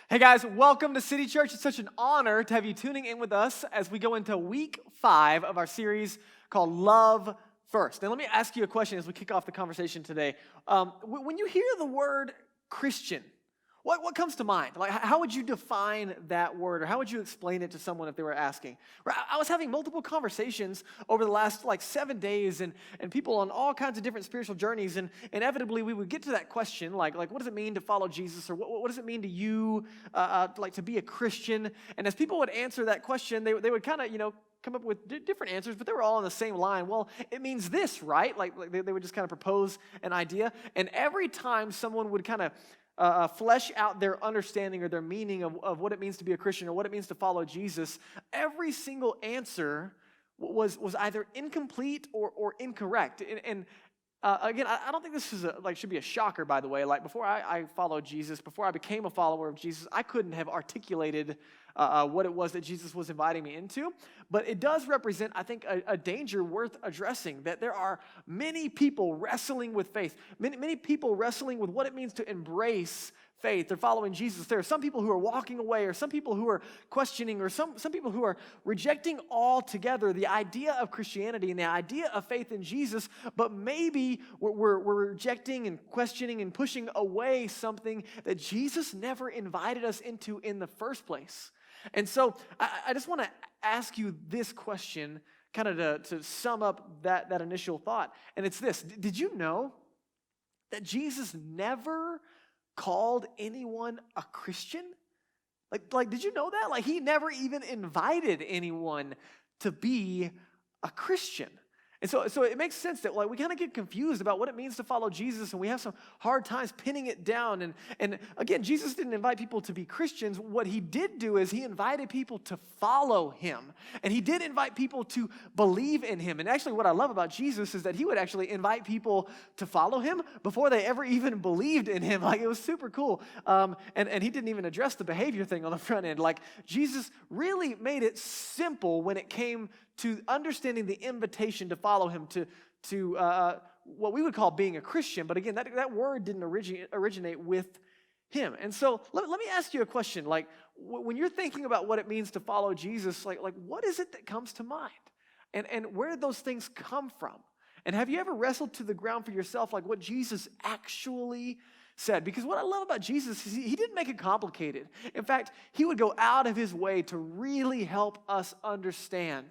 Hey guys, welcome to City Church. It's such an honor to have you tuning in with us as we go into week 5 of our series called Love First. And let me ask you a question as we kick off the conversation today. When you hear the word Christian, what comes to mind? Like, how would you define that word, or how would you explain it to someone if they were asking? I was having multiple conversations over the last 7 days, and people on all kinds of different spiritual journeys, and inevitably we would get to that question, like what does it mean to follow Jesus, or what does it mean to you, to be a Christian? And as people would answer that question, they would kind of, come up with different answers, but they were all on the same line. Well, it means this, right? Like they would just kind of propose an idea, and every time someone would kind of flesh out their understanding or their meaning of what it means to be a Christian or what it means to follow Jesus, every single answer was either incomplete or incorrect. And again, I don't think this is should be a shocker, by the way. Like, before I followed Jesus, before I became a follower of Jesus, I couldn't have articulated what it was that Jesus was inviting me into. But it does represent, I think, a danger worth addressing, that there are many people wrestling with faith, many people wrestling with what it means to embrace faith. They're following Jesus. There are some people who are walking away, or some people who are questioning, or some people who are rejecting altogether the idea of Christianity and the idea of faith in Jesus, but maybe we're rejecting and questioning and pushing away something that Jesus never invited us into in the first place. And so I just want to ask you this question, kind of to sum up that initial thought, and it's this. Did you know that Jesus never called anyone a Christian? Like, did you know that? Like, he never even invited anyone to be a Christian. And so it makes sense that we kind of get confused about what it means to follow Jesus, and we have some hard times pinning it down. And again, Jesus didn't invite people to be Christians. What he did do is he invited people to follow him. And he did invite people to believe in him. And actually, what I love about Jesus is that he would actually invite people to follow him before they ever even believed in him. Like, it was super cool. And he didn't even address the behavior thing on the front end. Like, Jesus really made it simple when it came to understanding the invitation to follow him, to what we would call being a Christian. But again, that word didn't originate with him. And so let me ask you a question. Like, when you're thinking about what it means to follow Jesus, like what is it that comes to mind? And where did those things come from? And have you ever wrestled to the ground for yourself, like what Jesus actually said? Because what I love about Jesus is he didn't make it complicated. In fact, he would go out of his way to really help us understand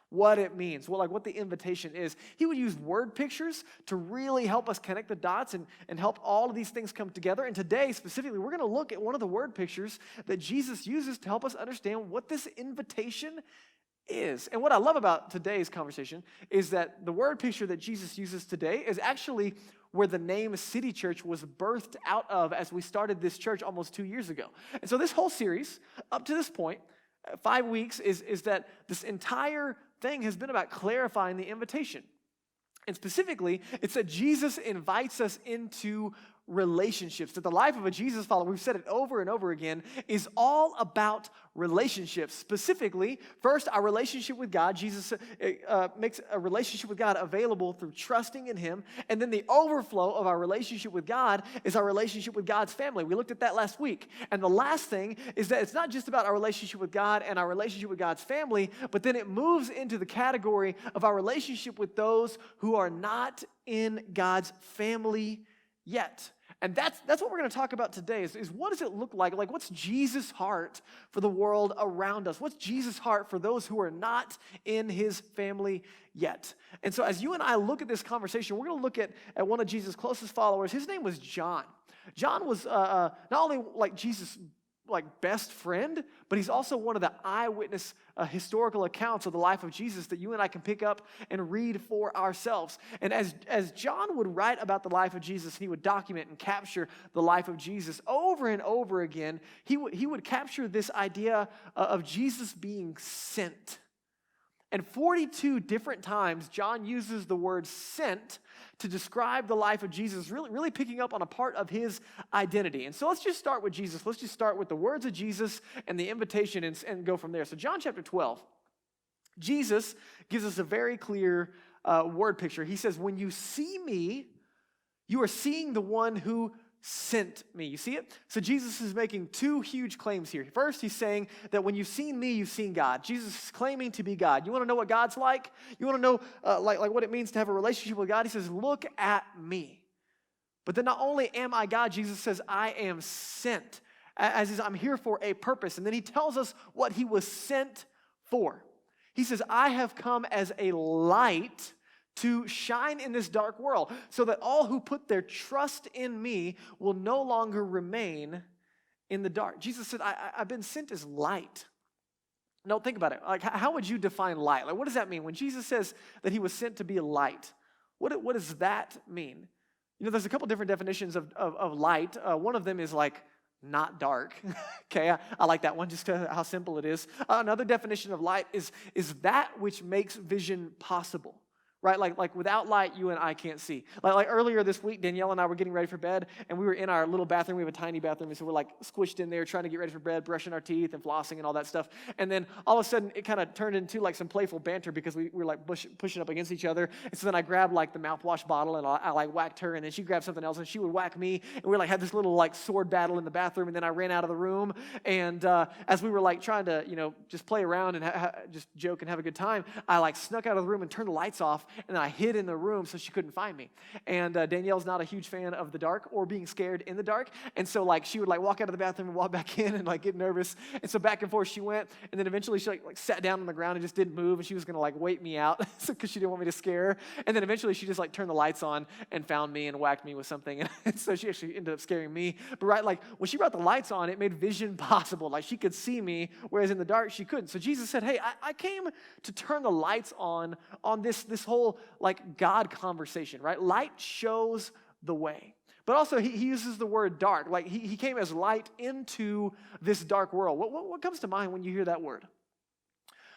what it means, what the invitation is. He would use word pictures to really help us connect the dots and help all of these things come together. And today, specifically, we're going to look at one of the word pictures that Jesus uses to help us understand what this invitation is. And what I love about today's conversation is that the word picture that Jesus uses today is actually where the name City Church was birthed out of as we started this church almost 2 years ago. And so this whole series, up to this point, 5 weeks, is that this entire thing has been about clarifying the invitation. And specifically, it's that Jesus invites us into relationships. That the life of a Jesus follower, we've said it over and over again, is all about relationships. Specifically, first, our relationship with God. Jesus makes a relationship with God available through trusting in him. And then the overflow of our relationship with God is our relationship with God's family. We looked at that last week. And the last thing is that it's not just about our relationship with God and our relationship with God's family, but then it moves into the category of our relationship with those who are not in God's family yet. And that's what we're going to talk about today is what does it look like? Like, what's Jesus' heart for the world around us? What's Jesus' heart for those who are not in his family yet? And so as you and I look at this conversation, we're going to look at one of Jesus' closest followers. His name was John. John was not only Jesus' best friend, but he's also one of the eyewitness historical accounts of the life of Jesus that you and I can pick up and read for ourselves. And as John would write about the life of Jesus, he would document and capture the life of Jesus over and over again. He would capture this idea of Jesus being sent. And 42 different times, John uses the word sent to describe the life of Jesus, really picking up on a part of his identity. And so let's just start with Jesus. Let's just start with the words of Jesus and the invitation and go from there. So John chapter 12, Jesus gives us a very clear word picture. He says, when you see me, you are seeing the one who sent me. You see it? So Jesus is making two huge claims here. First, he's saying that when you've seen me, you've seen God. Jesus is claiming to be God. You want to know what God's like? You want to know like what it means to have a relationship with God? He says, look at me. But then not only am I God, Jesus says, I am sent. As is, I'm here for a purpose. And then he tells us what he was sent for. He says, I have come as a light to shine in this dark world so that all who put their trust in me will no longer remain in the dark. Jesus said, I've been sent as light. Now think about it. Like, how would you define light? Like, what does that mean? When Jesus says that he was sent to be a light, what does that mean? You know, there's a couple different definitions of light. One of them is like not dark. Okay, I like that one just to how simple it is. Another definition of light is that which makes vision possible. Right, like without light, you and I can't see. Like earlier this week, Danielle and I were getting ready for bed, and we were in our little bathroom. We have a tiny bathroom, and so we're like squished in there trying to get ready for bed, brushing our teeth and flossing and all that stuff. And then all of a sudden, it kind of turned into like some playful banter because we were like pushing up against each other. And so then I grabbed like the mouthwash bottle, and I like whacked her, and then she grabbed something else, and she would whack me. And we like had this little like sword battle in the bathroom, and then I ran out of the room. And as we were like trying to, just play around and just joke and have a good time, I like snuck out of the room and turned the lights off, and then I hid in the room so she couldn't find me. And Danielle's not a huge fan of the dark or being scared in the dark. And so like she would like walk out of the bathroom and walk back in and like get nervous. And so back and forth she went. And then eventually she like sat down on the ground and just didn't move. And she was going to like wait me out because she didn't want me to scare her. And then eventually she just like turned the lights on and found me and whacked me with something. And so she actually ended up scaring me. But right, like when she brought the lights on, it made vision possible. Like she could see me, whereas in the dark she couldn't. So Jesus said, hey, I came to turn the lights on this whole like God conversation, right? Light shows the way. But also he uses the word dark. Like he came as light into this dark world. What comes to mind when you hear that word?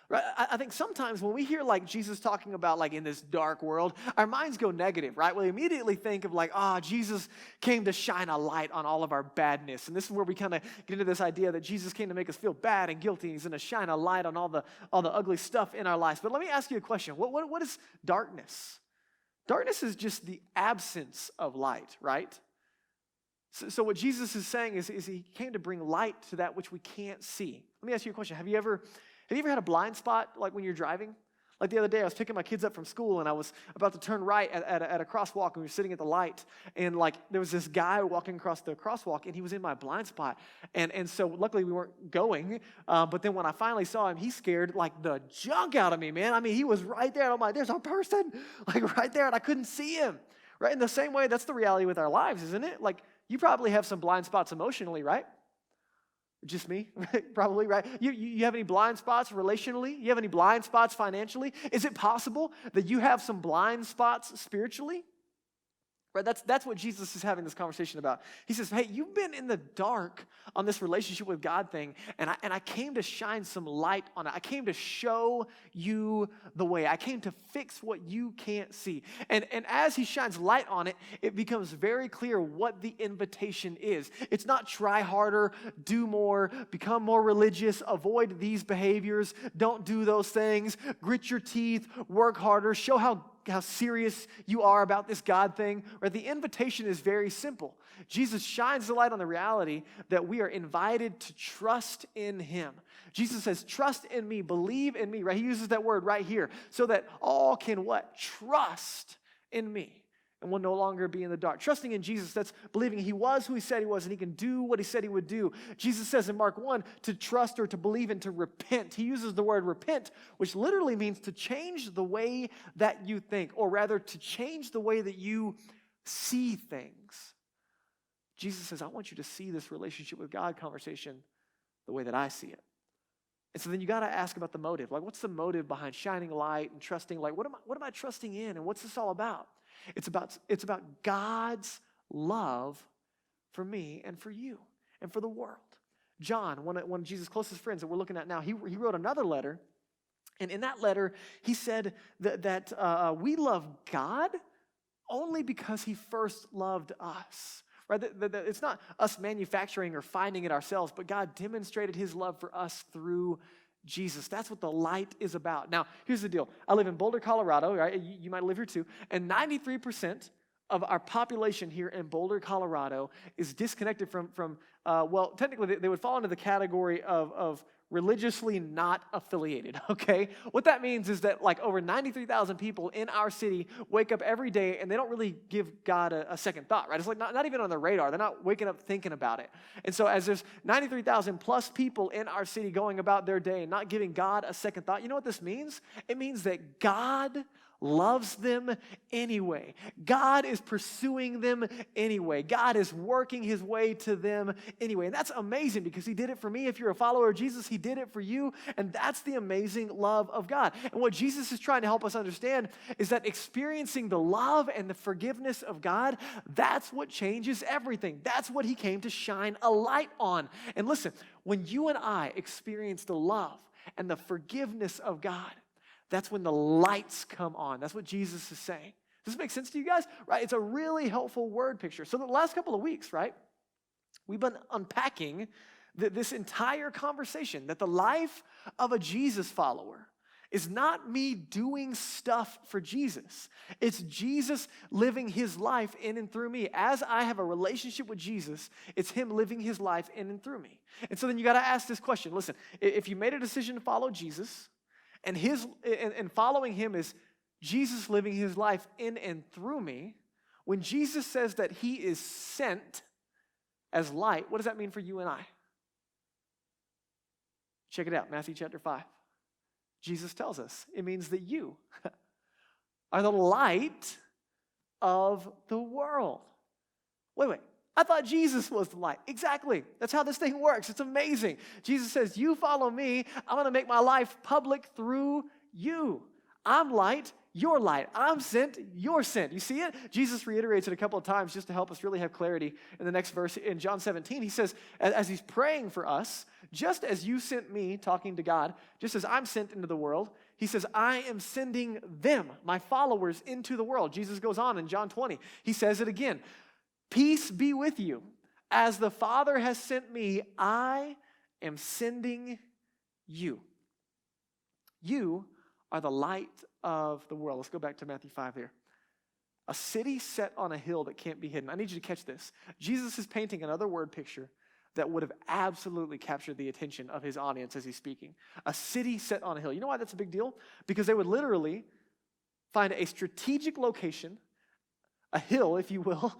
Right? I think sometimes when we hear like Jesus talking about like in this dark world, our minds go negative, right? We immediately think of like, Jesus came to shine a light on all of our badness. And this is where we kind of get into this idea that Jesus came to make us feel bad and guilty. He's going to shine a light on all the ugly stuff in our lives. But let me ask you a question. What is darkness? Darkness is just the absence of light, right? So what Jesus is saying is he came to bring light to that which we can't see. Let me ask you a question. Have you ever had a blind spot like when you're driving? Like the other day, I was picking my kids up from school, and I was about to turn right at a crosswalk, and we were sitting at the light, and like there was this guy walking across the crosswalk, and he was in my blind spot, and so luckily we weren't going, but then when I finally saw him, he scared like the junk out of me, man. I mean, he was right there, and I'm like, there's a person, like right there, and I couldn't see him, right? In the same way, that's the reality with our lives, isn't it? Like you probably have some blind spots emotionally, right? Just me, probably, right? You have any blind spots relationally? You have any blind spots financially? Is it possible that you have some blind spots spiritually? Right? That's what Jesus is having this conversation about. He says, hey, you've been in the dark on this relationship with God thing, and I came to shine some light on it. I came to show you the way. I came to fix what you can't see. And as he shines light on it, it becomes very clear what the invitation is. It's not try harder, do more, become more religious, avoid these behaviors, don't do those things, grit your teeth, work harder, show how serious you are about this God thing. Right? The invitation is very simple. Jesus shines the light on the reality that we are invited to trust in him. Jesus says, trust in me, believe in me, right? He uses that word right here so that all can what? Trust in me. And will no longer be in the dark. Trusting in Jesus, that's believing he was who he said he was and he can do what he said he would do. Jesus says in Mark 1 to trust or to believe and to repent. He uses the word repent, which literally means to change the way that you think, or rather to change the way that you see things. Jesus says, I want you to see this relationship with God conversation the way that I see it. And so then you got to ask about the motive. Like, what's the motive behind shining light and trusting? Like, what am I trusting in, and what's this all about? It's about God's love for me and for you and for the world. John, one of Jesus' closest friends that we're looking at now, he wrote another letter. And in that letter, he said that we love God only because he first loved us. Right? It's not us manufacturing or finding it ourselves, but God demonstrated his love for us through Jesus. That's what the light is about. Now, here's the deal. I live in Boulder, Colorado, right? You might live here too. And 93% of our population here in Boulder, Colorado is disconnected from technically they would fall into the category of religiously not affiliated, okay? What that means is that like over 93,000 people in our city wake up every day and they don't really give God a second thought, right? It's like not even on their radar. They're not waking up thinking about it. And so as there's 93,000 plus people in our city going about their day and not giving God a second thought, you know what this means? It means that God loves them anyway. God is pursuing them anyway. God is working his way to them anyway. And that's amazing because he did it for me. If you're a follower of Jesus, he did it for you. And that's the amazing love of God. And what Jesus is trying to help us understand is that experiencing the love and the forgiveness of God, that's what changes everything. That's what he came to shine a light on. And listen, when you and I experience the love and the forgiveness of God, that's when the lights come on. That's what Jesus is saying. Does this make sense to you guys? Right? It's a really helpful word picture. So the last couple of weeks, right, we've been unpacking this entire conversation that the life of a Jesus follower is not me doing stuff for Jesus. It's Jesus living his life in and through me. As I have a relationship with Jesus, it's him living his life in and through me. And so then you got to ask this question. Listen, if you made a decision to follow Jesus, and following him is Jesus living his life in and through me, when Jesus says that he is sent as light, what does that mean for you and I? Check it out, Matthew chapter 5. Jesus tells us it means that you are the light of the world. Wait. I thought Jesus was the light. Exactly. That's how this thing works. It's amazing. Jesus says, you follow me, I'm going to make my life public through you. I'm light, you're light. I'm sent, you're sent. You see it? Jesus reiterates it a couple of times just to help us really have clarity. In the next verse, in John 17, he says, as he's praying for us, just as you sent me, talking to God, just as I'm sent into the world, he says, I am sending them, my followers, into the world. Jesus goes on in John 20. He says it again. Peace be with you. As the Father has sent me, I am sending you. You are the light of the world. Let's go back to Matthew 5 here. A city set on a hill that can't be hidden. I need you to catch this. Jesus is painting another word picture that would have absolutely captured the attention of his audience as he's speaking. A city set on a hill. You know why that's a big deal? Because they would literally find a strategic location, a hill, if you will,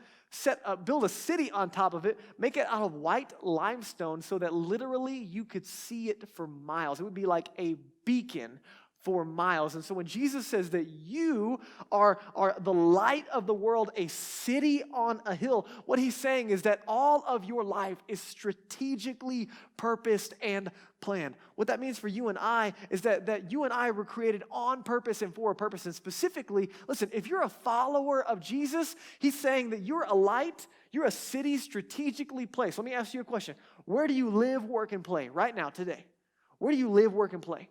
build a city on top of it, make it out of white limestone so that literally you could see it for miles. It would be like a beacon for miles. And so when Jesus says that you are the light of the world, a city on a hill, what he's saying is that all of your life is strategically purposed and planned. What that means for you and I is that you and I were created on purpose and for a purpose. And specifically, listen, if you're a follower of Jesus, he's saying that you're a light, you're a city strategically placed. Let me ask you a question. Where do you live, work, and play right now, today? Where do you live, work, and play?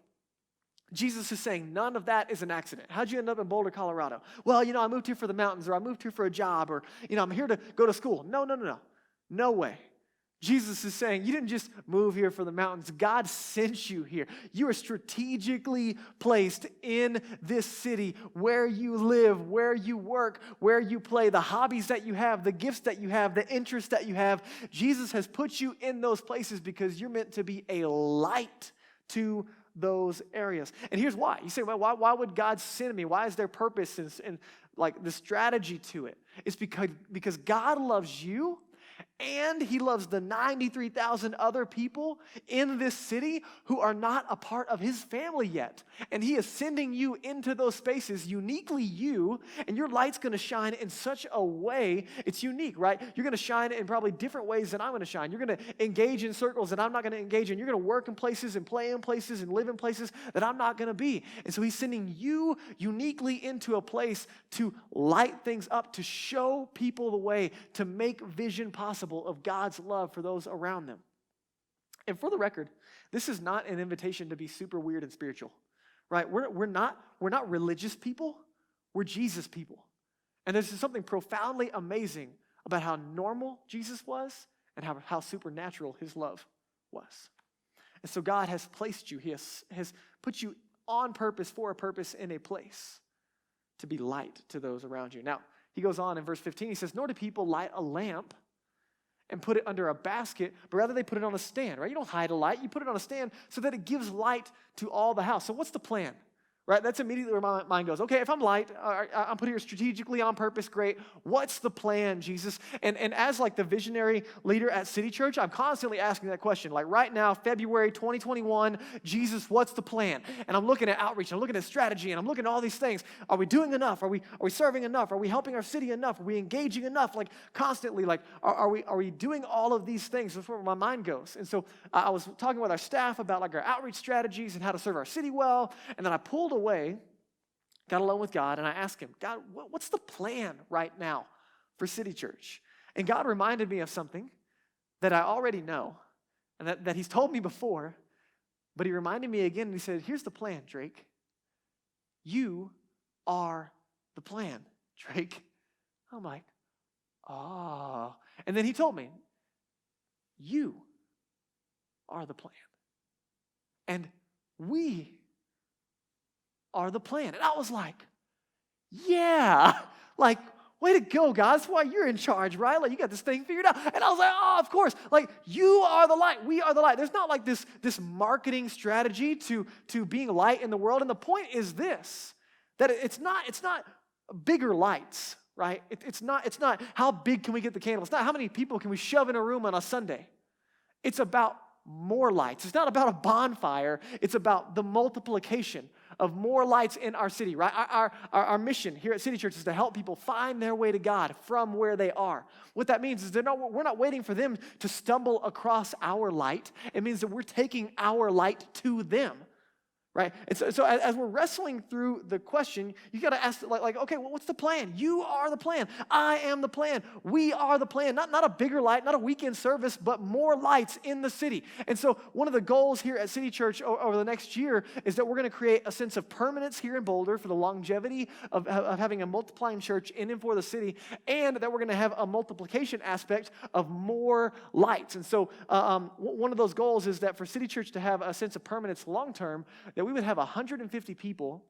Jesus is saying none of that is an accident. How'd you end up in Boulder, Colorado? Well, I moved here for the mountains, or I moved here for a job, or, I'm here to go to school. No. No way. Jesus is saying you didn't just move here for the mountains. God sent you here. You are strategically placed in this city where you live, where you work, where you play, the hobbies that you have, the gifts that you have, the interests that you have. Jesus has put you in those places because you're meant to be a light to those areas. And here's why. You say, well, why would God send me? Why is there purpose and like the strategy to it? It's because God loves you and he loves the 93,000 other people in this city who are not a part of his family yet. And he is sending you into those spaces, uniquely you, and your light's going to shine in such a way, it's unique, right? You're going to shine in probably different ways than I'm going to shine. You're going to engage in circles that I'm not going to engage in. You're going to work in places and play in places and live in places that I'm not going to be. And so he's sending you uniquely into a place to light things up, to show people the way, to make vision possible of God's love for those around them. And for the record, this is not an invitation to be super weird and spiritual, right? We're not religious people. We're Jesus people. And there's something profoundly amazing about how normal Jesus was and how supernatural his love was. And so God has placed you, he has put you on purpose, for a purpose, in a place to be light to those around you. Now, He goes on in verse 15, he says, nor do people light a lamp and put it under a basket, but rather they put it on a stand, right? You don't hide a light, you put it on a stand so that it gives light to all the house. So what's the plan? Right, that's immediately where my mind goes. Okay, if I'm light, I'm put here strategically on purpose, great. What's the plan, Jesus? And as like the visionary leader at City Church, I'm constantly asking that question. Like right now, February 2021, Jesus, what's the plan? And I'm looking at outreach, I'm looking at strategy, and I'm looking at all these things. Are we doing enough? Are we serving enough? Are we helping our city enough? Are we engaging enough? Like constantly, like are we doing all of these things? That's where my mind goes. And so I was talking with our staff about like our outreach strategies and how to serve our city well, and then I pulled away, got alone with God, and I asked him, God, what's the plan right now for City Church? And God reminded me of something that I already know, and that he's told me before, but he reminded me again, and he said, here's the plan, Drake. You are the plan, Drake. I'm like, oh. And then he told me, you are the plan. And we are the plan. And I was like, yeah, like, way to go, God. That's why you're in charge, right? Like, you got this thing figured out. And I was like, oh, of course. Like, you are the light. We are the light. There's not like this marketing strategy to being light in the world. And the point is this, that it's not bigger lights, right? It's not how big can we get the candle. It's not how many people can we shove in a room on a Sunday. It's about more lights. It's not about a bonfire. It's about the multiplication of more lights in our city, right? Our mission here at City Church is to help people find their way to God from where they are. What that means is we're not waiting for them to stumble across our light. It means that we're taking our light to them. Right? And so as we're wrestling through the question, you got to ask, like, okay, well, what's the plan? You are the plan. I am the plan. We are the plan. Not a bigger light, not a weekend service, but more lights in the city. And so one of the goals here at City Church over the next year is that we're going to create a sense of permanence here in Boulder for the longevity of having a multiplying church in and for the city, and that we're going to have a multiplication aspect of more lights. And so one of those goals is that for City Church to have a sense of permanence long term, that we would have 150 people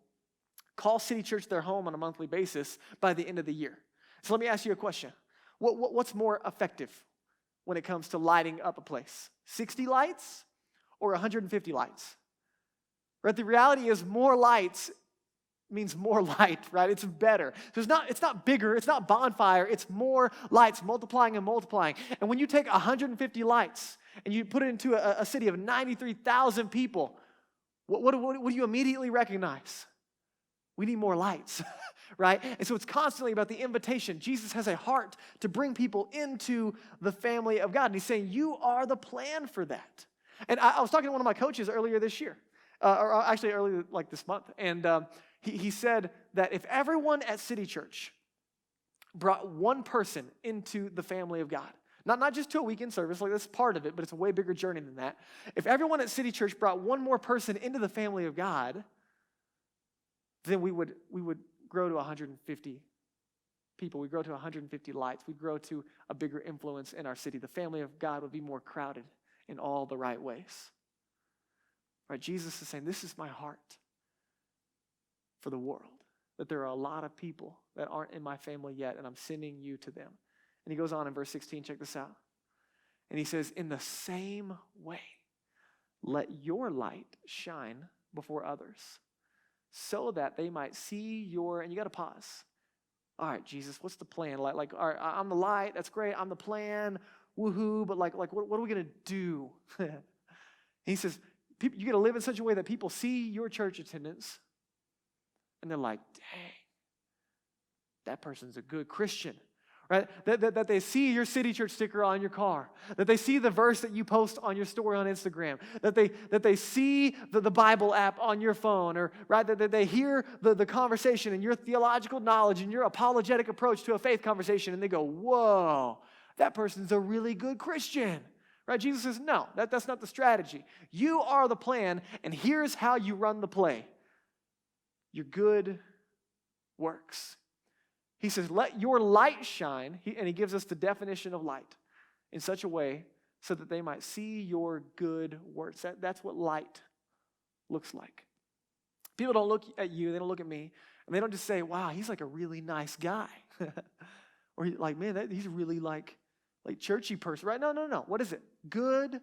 call City Church their home on a monthly basis by the end of the year. So let me ask you a question. What's more effective when it comes to lighting up a place? 60 lights or 150 lights? Right? The reality is more lights means more light, right? It's better. So it's not bigger, it's not bonfire, it's more lights multiplying and multiplying. And when you take 150 lights and you put it into a city of 93,000 people, what do you immediately recognize? We need more lights, right? And so it's constantly about the invitation. Jesus has a heart to bring people into the family of God. And he's saying, you are the plan for that. And I was talking to one of my coaches earlier this year, or actually earlier like this month. And he said that if everyone at City Church brought one person into the family of God, not just to a weekend service, like that's part of it, but it's a way bigger journey than that. If everyone at City Church brought one more person into the family of God, then we would grow to 150 people. We'd grow to 150 lights. We'd grow to a bigger influence in our city. The family of God would be more crowded in all the right ways. Right? Jesus is saying, this is my heart for the world, that there are a lot of people that aren't in my family yet, and I'm sending you to them. And he goes on in verse 16, check this out. And he says, in the same way, let your light shine before others so that they might see your, and you got to pause. All right, Jesus, what's the plan? Like, all right, I'm the light, that's great, I'm the plan, woohoo, but like what are we going to do? He says, you got to live in such a way that people see your church attendance and they're like, dang, that person's a good Christian. Right? That they see your City Church sticker on your car, that they see the verse that you post on your story on Instagram, that they see the Bible app on your phone, or right, that they hear the conversation and your theological knowledge and your apologetic approach to a faith conversation, and they go, whoa, that person's a really good Christian. Right? Jesus says, no, that's not the strategy. You are the plan, and here's how you run the play. Your good works. He says, let your light shine, and he gives us the definition of light in such a way so that they might see your good works. That's what light looks like. People don't look at you, they don't look at me, And they don't just say, wow, he's like a really nice guy. Or like, man, he's a really like churchy person, right? No. What is it? Good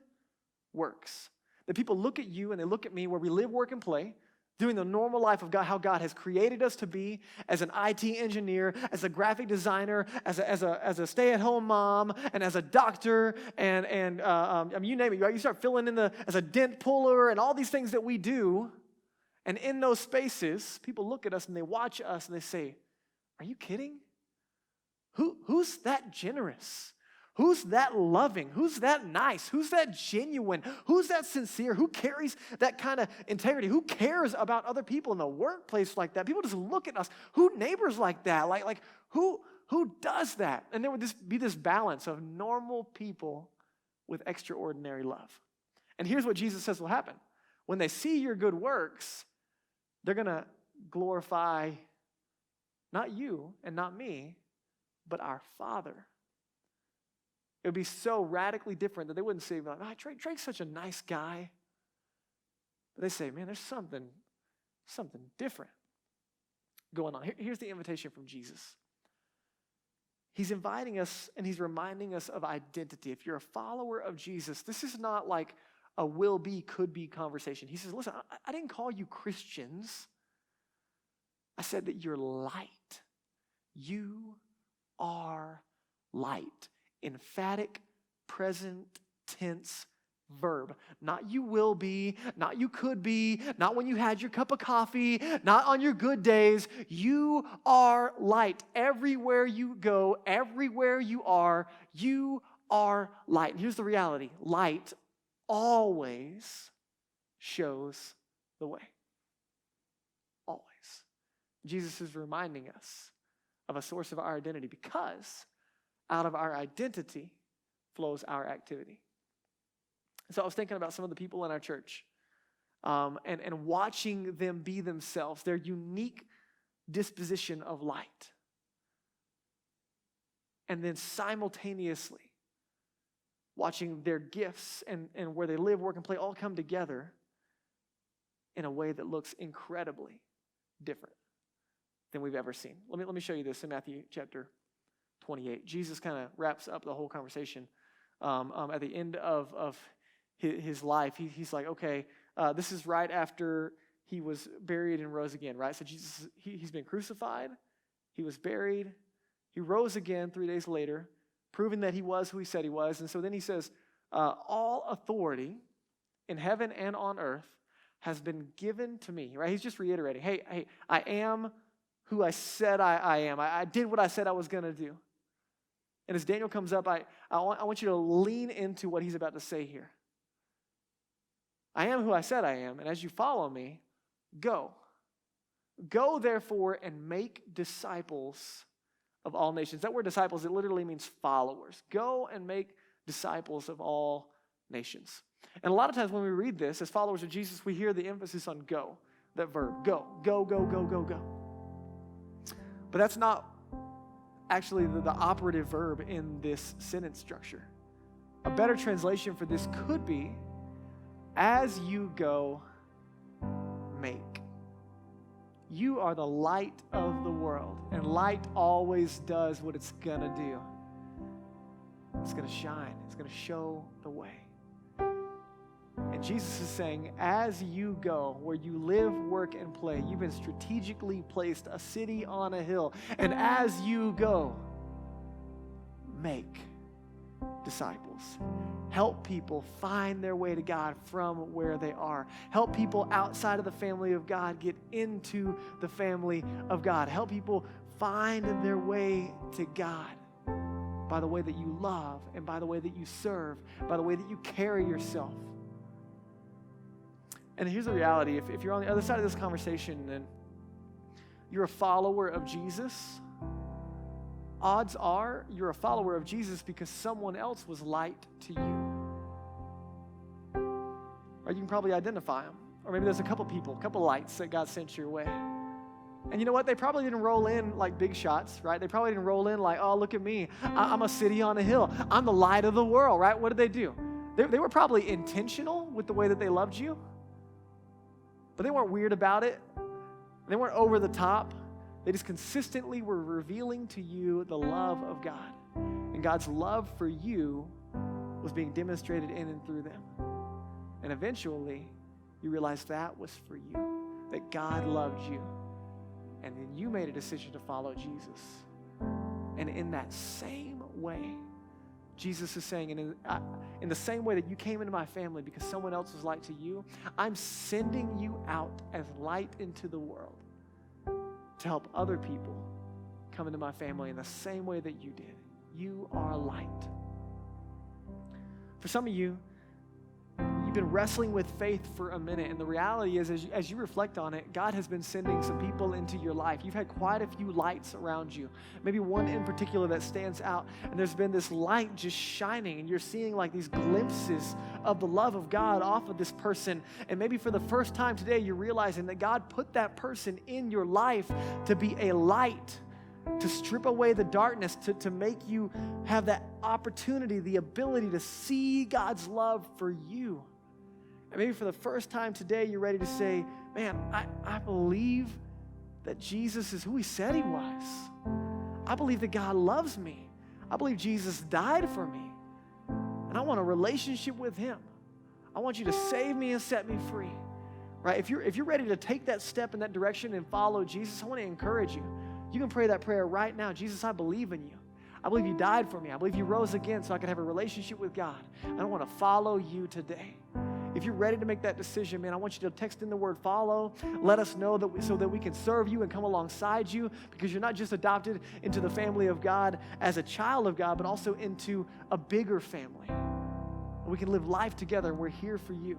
works. That people look at you and they look at me where we live, work, and play, doing the normal life of God, how God has created us to be as an IT engineer, as a graphic designer, as a stay-at-home mom, and as a doctor, and I mean, you name it. Right? You start filling in as a dent puller and all these things that we do. And in those spaces, people look at us and they watch us and they say, are you kidding? Who's that generous? Who's that loving? Who's that nice? Who's that genuine? Who's that sincere? Who carries that kind of integrity? Who cares about other people in the workplace like that? People just look at us. Who neighbors like that? Like who does that? And there would be this balance of normal people with extraordinary love. And here's what Jesus says will happen. When they see your good works, they're going to glorify not you and not me, but our Father. It would be so radically different that they wouldn't say, Drake's such a nice guy. But they say, man, there's something different going on. Here's the invitation from Jesus. He's inviting us and he's reminding us of identity. If you're a follower of Jesus, this is not like a will be, could be conversation. He says, listen, I didn't call you Christians. I said that you're light. You are light. Emphatic, present tense verb. Not you will be, not you could be, not when you had your cup of coffee, not on your good days. You are light. Everywhere you go, everywhere you are light. And here's the reality. Light always shows the way. Always. Jesus is reminding us of a source of our identity because out of our identity flows our activity. So I was thinking about some of the people in our church and watching them be themselves, their unique disposition of light. And then simultaneously watching their gifts and where they live, work, and play all come together in a way that looks incredibly different than we've ever seen. Let me show you this in Matthew chapter 28. Jesus kind of wraps up the whole conversation at the end of his life. He's like, okay, this is right after he was buried and rose again, right? So Jesus, he's been crucified, he was buried, he rose again 3 days later, proving that he was who he said he was. And so then he says, all authority in heaven and on earth has been given to me, right? He's just reiterating, hey, I am who I said I am. I did what I said I was going to do. And as Daniel comes up, I want you to lean into what he's about to say here. I am who I said I am, and as you follow me, go. Go, therefore, and make disciples of all nations. That word disciples, it literally means followers. Go and make disciples of all nations. And a lot of times when we read this, as followers of Jesus, we hear the emphasis on go, that verb, go. But that's not actually the operative verb in this sentence structure. A better translation for this could be, as you go, make. You are the light of the world, and light always does what it's going to do. It's going to shine. It's going to show the way. And Jesus is saying, as you go, where you live, work, and play, you've been strategically placed a city on a hill. And as you go, make disciples. Help people find their way to God from where they are. Help people outside of the family of God get into the family of God. Help people find their way to God by the way that you love and by the way that you serve, by the way that you carry yourself. And here's the reality. If you're on the other side of this conversation and you're a follower of Jesus, odds are you're a follower of Jesus because someone else was light to you. Or you can probably identify them. Or maybe there's a couple lights that God sent your way. And you know what? They probably didn't roll in like big shots, right? They probably didn't roll in like, oh, look at me. I'm a city on a hill. I'm the light of the world, right? What did they do? They were probably intentional with the way that they loved you. But they weren't weird about it. They weren't over the top. They just consistently were revealing to you the love of God. And God's love for you was being demonstrated in and through them. And eventually, you realized that was for you, that God loved you. And then you made a decision to follow Jesus. And in that same way, Jesus is saying, in the same way that you came into my family because someone else was light to you, I'm sending you out as light into the world to help other people come into my family in the same way that you did. You are light. For some of you, you've been wrestling with faith for a minute, and the reality is, as you reflect on it, God has been sending some people into your life. You've had quite a few lights around you, maybe one in particular that stands out, and there's been this light just shining, and you're seeing like these glimpses of the love of God off of this person, and maybe for the first time today, you're realizing that God put that person in your life to be a light, to strip away the darkness, to make you have that opportunity, the ability to see God's love for you. And maybe for the first time today, you're ready to say, man, I believe that Jesus is who he said he was. I believe that God loves me. I believe Jesus died for me. And I want a relationship with him. I want you to save me and set me free. Right? If you're ready to take that step in that direction and follow Jesus, I want to encourage you. You can pray that prayer right now. Jesus, I believe in you. I believe you died for me. I believe you rose again so I could have a relationship with God. I want to follow you today. If you're ready to make that decision, man, I want you to text in the word follow. Let us know so that we can serve you and come alongside you, because you're not just adopted into the family of God as a child of God, but also into a bigger family. We can live life together, and we're here for you.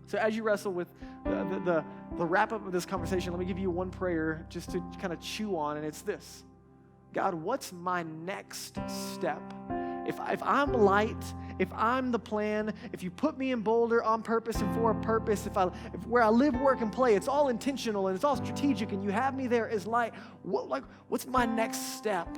So as you wrestle with the wrap-up of this conversation, let me give you one prayer just to kind of chew on, and it's this. God, what's my next step? If I'm light, if I'm the plan, if you put me in Boulder on purpose and for a purpose, if where I live, work, and play, it's all intentional and it's all strategic, and you have me there as light, what's my next step?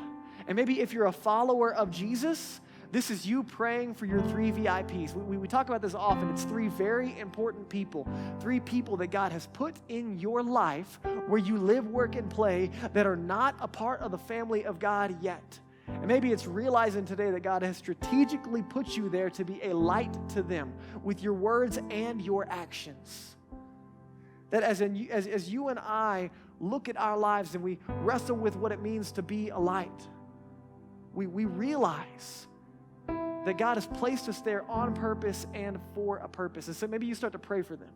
And maybe if you're a follower of Jesus, this is you praying for your 3 VIPs. We talk about this often. It's 3 very important people, 3 people that God has put in your life where you live, work, and play that are not a part of the family of God yet. And maybe it's realizing today that God has strategically put you there to be a light to them with your words and your actions. That as you and I look at our lives and we wrestle with what it means to be a light, we realize that God has placed us there on purpose and for a purpose. And so maybe you start to pray for them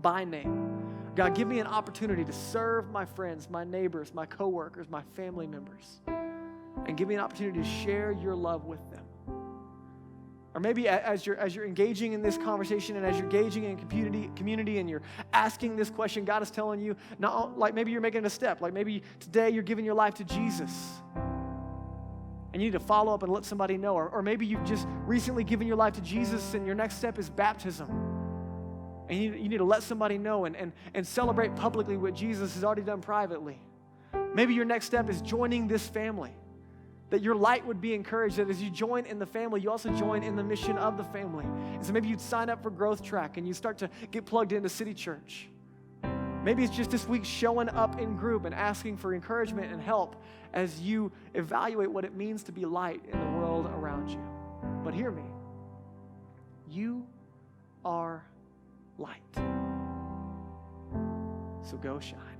by name. God, give me an opportunity to serve my friends, my neighbors, my coworkers, my family members, and give me an opportunity to share your love with them. Or maybe as you're engaging in this conversation and as you're engaging in community and you're asking this question, God is telling you, not like maybe you're making a step, like maybe today you're giving your life to Jesus. And you need to follow up and let somebody know. Or maybe you've just recently given your life to Jesus and your next step is baptism. And you need to let somebody know and celebrate publicly what Jesus has already done privately. Maybe your next step is joining this family. That your light would be encouraged, that as you join in the family, you also join in the mission of the family. And so maybe you'd sign up for Growth Track and you start to get plugged into City Church. Maybe it's just this week showing up in group and asking for encouragement and help as you evaluate what it means to be light in the world around you. But hear me. You are light. So go shine.